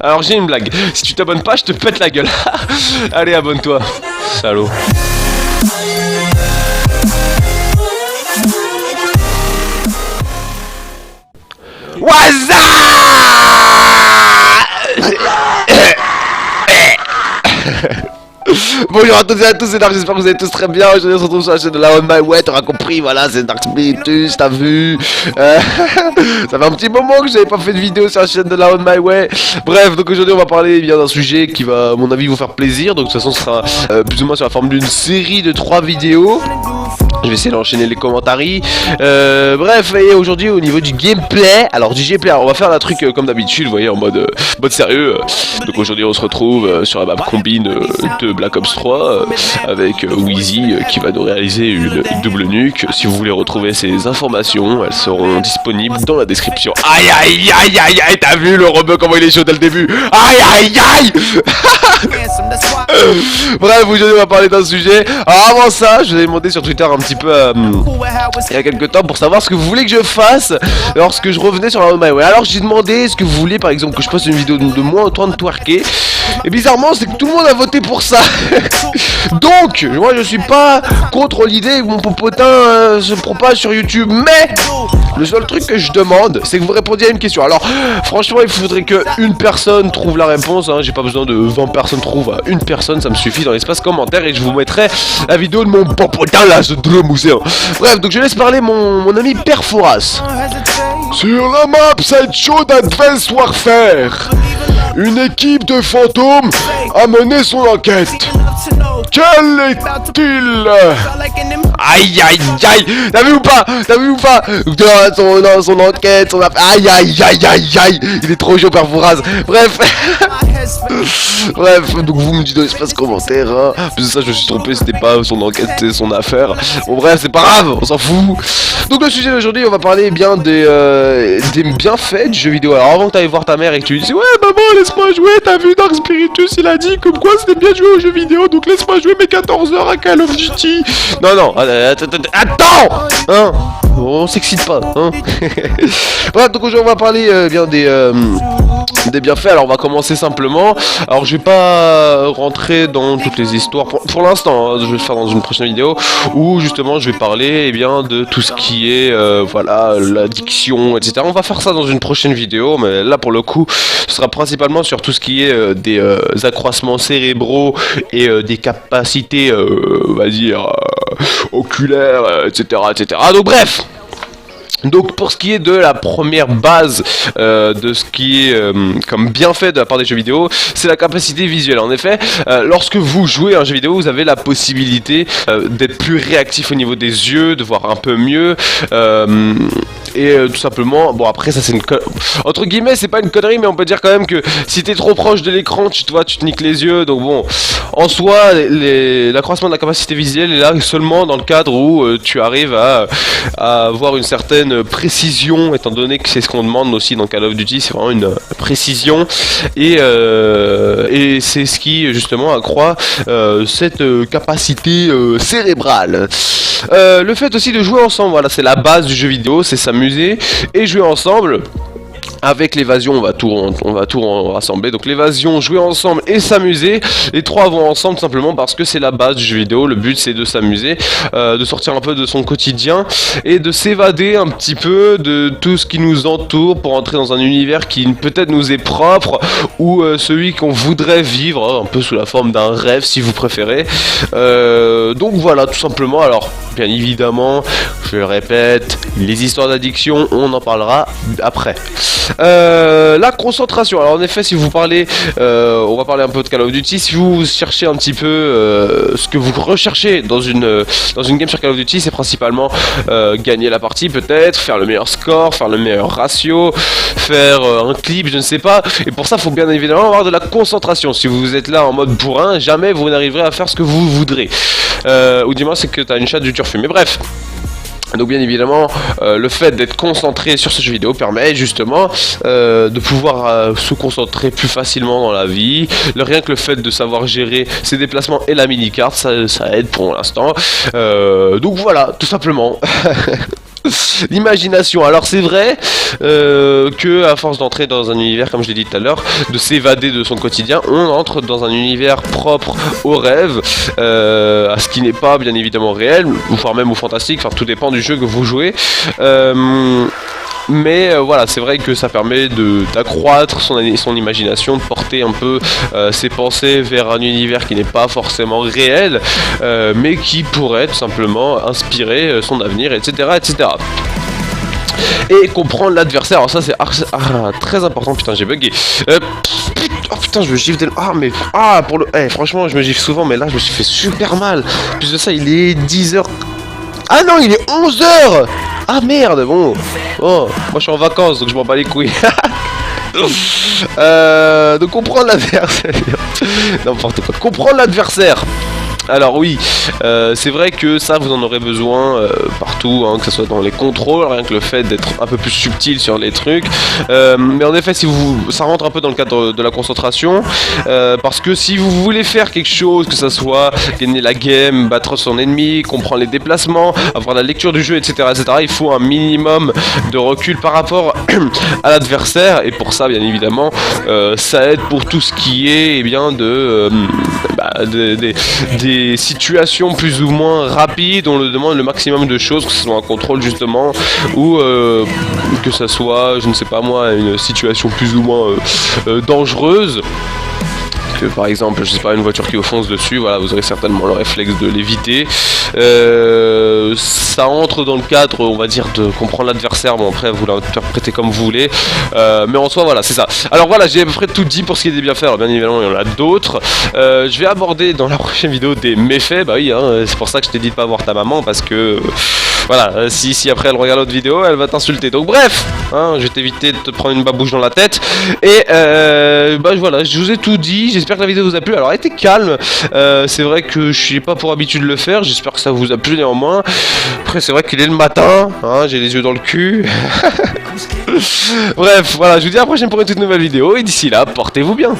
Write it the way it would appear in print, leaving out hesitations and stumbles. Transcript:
Alors j'ai une blague. Si tu t'abonnes pas, je te pète la gueule. Allez, abonne-toi. Salaud. What's up? Bonjour à toutes et à tous, c'est Dark, j'espère que vous allez tous très bien. Aujourd'hui on se retrouve sur la chaîne de la On My Way, t'auras compris, voilà, c'est Dark Spiritus, t'as vu. Ça fait un petit moment que j'avais pas fait de vidéo sur la chaîne de la On My Way. Bref, donc aujourd'hui on va parler bien d'un sujet qui va à mon avis vous faire plaisir. Donc de toute façon ce sera plus ou moins sur la forme d'une série de 3 vidéos. Je vais essayer d'enchaîner les commentaires. Bref, et aujourd'hui au niveau du gameplay, alors du gameplay, on va faire un truc comme d'habitude, vous voyez, en mode sérieux. Donc aujourd'hui on se retrouve sur la map combine de Black Ops 3 avec Wheezy qui va nous réaliser une double nuque. Si vous voulez retrouver ces informations, elles seront disponibles dans la description. Aïe aïe aïe aïe aïe, t'as vu le rebeu comment il est chaud dès le début. Aïe aïe aïe. Bref, aujourd'hui on va parler d'un sujet. Alors avant ça, je vous ai demandé sur Twitter un petit peu il y a quelques temps pour savoir ce que vous voulez que je fasse lorsque je revenais sur la On My Way. Alors j'ai demandé ce que vous voulez, par exemple que je poste une vidéo de moi en train de twerker. Et bizarrement c'est que tout le monde a voté pour ça. Donc moi je suis pas contre l'idée que mon popotin se propage sur YouTube, mais le seul truc que je demande c'est que vous répondiez à une question. Alors franchement il faudrait que une personne trouve la réponse, hein. J'ai pas besoin de 20 personnes trouvent une personne, ça me suffit dans l'espace commentaire et je vous mettrai la vidéo de mon popotin là, ce musée. Bref, donc je laisse parler mon ami Perforas. Sur la map Sideshow d'Advanced Warfare, une équipe de fantômes a mené son enquête. Quel est-il? Aïe aïe aïe. T'as vu ou pas? T'as vu ou pas? Son enquête, son affaire. Aïe aïe aïe aïe aïe. Il est trop chaud Perforas. Bref. Bref, donc vous me dites dans l'espace commentaire, hein. Parce que ça je me suis trompé, c'était pas son enquête, c'était son affaire. Bon bref, c'est pas grave, on s'en fout. Donc le sujet d'aujourd'hui, on va parler bien des bienfaits du jeu vidéo. Alors avant que t'ailles voir ta mère et que tu lui dises ouais maman laisse-moi jouer, t'as vu Dark Spiritus il a dit comme quoi c'était bien de jouer aux jeux vidéo, donc laisse-moi jouer mes 14 heures à Call of Duty. Non non, attends hein, on s'excite pas hein. Bref, donc aujourd'hui on va parler bien des bienfaits. Alors on va commencer simplement. Alors je vais pas rentrer dans toutes les histoires pour l'instant, hein. Je vais le faire dans une prochaine vidéo où justement je vais parler bien de tout ce qui est voilà, l'addiction, etc. On va faire ça dans une prochaine vidéo, mais là pour le coup ce sera principalement sur tout ce qui est des accroissements cérébraux et des capacités on va dire oculaires, etc., etc. Donc bref. Donc pour ce qui est de la première base de ce qui est comme bienfait de la part des jeux vidéo, c'est la capacité visuelle. En effet, lorsque vous jouez à un jeu vidéo, vous avez la possibilité d'être plus réactif au niveau des yeux, de voir un peu mieux. Et tout simplement, bon après ça c'est une entre guillemets c'est pas une connerie, mais on peut dire quand même que si t'es trop proche de l'écran, tu te niques les yeux. Donc bon, en soi l'accroissement de la capacité visuelle est là seulement dans le cadre où tu arrives à avoir une certaine précision, étant donné que c'est ce qu'on demande aussi dans Call of Duty, c'est vraiment une précision et c'est ce qui justement accroît cette capacité cérébrale. Le fait aussi de jouer ensemble, voilà, c'est la base du jeu vidéo, c'est s'amuser et jouer ensemble. Avec l'évasion, on va tout rassembler. Donc l'évasion, jouer ensemble et s'amuser. Les trois vont ensemble simplement parce que c'est la base du jeu vidéo. Le but c'est de s'amuser, de sortir un peu de son quotidien et de s'évader un petit peu de tout ce qui nous entoure pour entrer dans un univers qui peut-être nous est propre ou celui qu'on voudrait vivre, un peu sous la forme d'un rêve si vous préférez. Donc voilà, tout simplement. Alors bien évidemment, je le répète, les histoires d'addiction, on en parlera après. La concentration. Alors en effet, si vous parlez, on va parler un peu de Call of Duty. Si vous cherchez un petit peu ce que vous recherchez dans une game sur Call of Duty, c'est principalement gagner la partie, peut-être faire le meilleur score, faire le meilleur ratio, faire un clip, je ne sais pas. Et pour ça, il faut bien évidemment avoir de la concentration. Si vous êtes là en mode bourrin, jamais vous n'arriverez à faire ce que vous voudrez. Ou du moins, c'est que tu as une chatte du turfu. Mais bref. Donc bien évidemment, le fait d'être concentré sur ce jeu vidéo permet justement de pouvoir se concentrer plus facilement dans la vie. Rien que le fait de savoir gérer ses déplacements et la mini-carte, ça aide pour l'instant. Donc voilà, tout simplement. L'imagination. Alors c'est vrai que à force d'entrer dans un univers, comme je l'ai dit tout à l'heure, de s'évader de son quotidien, on entre dans un univers propre au rêve, à ce qui n'est pas bien évidemment réel, ou voire même au fantastique, enfin tout dépend du jeu que vous jouez. Mais voilà, c'est vrai que ça permet d'accroître son imagination, de porter un peu ses pensées vers un univers qui n'est pas forcément réel, mais qui pourrait tout simplement inspirer son avenir, etc., etc. Et comprendre l'adversaire. Alors ça c'est très important. Putain, j'ai bugué. Oh putain, je me gifle tellement. Ah mais pour le franchement, je me gifle souvent, mais là je me suis fait super mal. Plus de ça, il est 10h. Ah non, il est 11h. Ah merde. Bon, moi je suis en vacances, donc je m'en bats les couilles. De comprendre l'adversaire. N'importe quoi. Comprendre l'adversaire. Alors oui, c'est vrai que ça vous en aurez besoin partout, hein, que ce soit dans les contrôles, rien que le fait d'être un peu plus subtil sur les trucs. Mais en effet, ça rentre un peu dans le cadre de la concentration, parce que si vous voulez faire quelque chose, que ce soit gagner la game, battre son ennemi, comprendre les déplacements, avoir la lecture du jeu, etc., etc., il faut un minimum de recul par rapport à l'adversaire. Et pour ça, bien évidemment, ça aide pour tout ce qui est bien des situations plus ou moins rapides, on le demande le maximum de choses, que ce soit un contrôle justement, ou que ce soit, je ne sais pas moi, une situation plus ou moins dangereuse. Que par exemple, je sais pas, une voiture qui vous fonce dessus, voilà, vous aurez certainement le réflexe de l'éviter. Ça entre dans le cadre, on va dire, de comprendre l'adversaire. Bon, après, vous l'interprétez comme vous voulez, mais en soi, voilà, c'est ça. Alors voilà, j'ai à peu près tout dit pour ce qui est des bienfaits. Alors bien évidemment, il y en a d'autres. Je vais aborder dans la prochaine vidéo des méfaits. Bah oui, hein, c'est pour ça que je t'ai dit de pas voir ta maman, parce que voilà, si après elle regarde l'autre vidéo, elle va t'insulter. Donc bref, hein, je vais t'éviter de te prendre une babouche dans la tête. Et voilà, je vous ai tout dit. J'espère que la vidéo vous a plu. Alors elle était calme. C'est vrai que je suis pas pour habitude de le faire. J'espère que ça vous a plu néanmoins. Après c'est vrai qu'il est le matin, hein, j'ai les yeux dans le cul. Bref, voilà, je vous dis à la prochaine pour une toute nouvelle vidéo. Et d'ici là, portez-vous bien.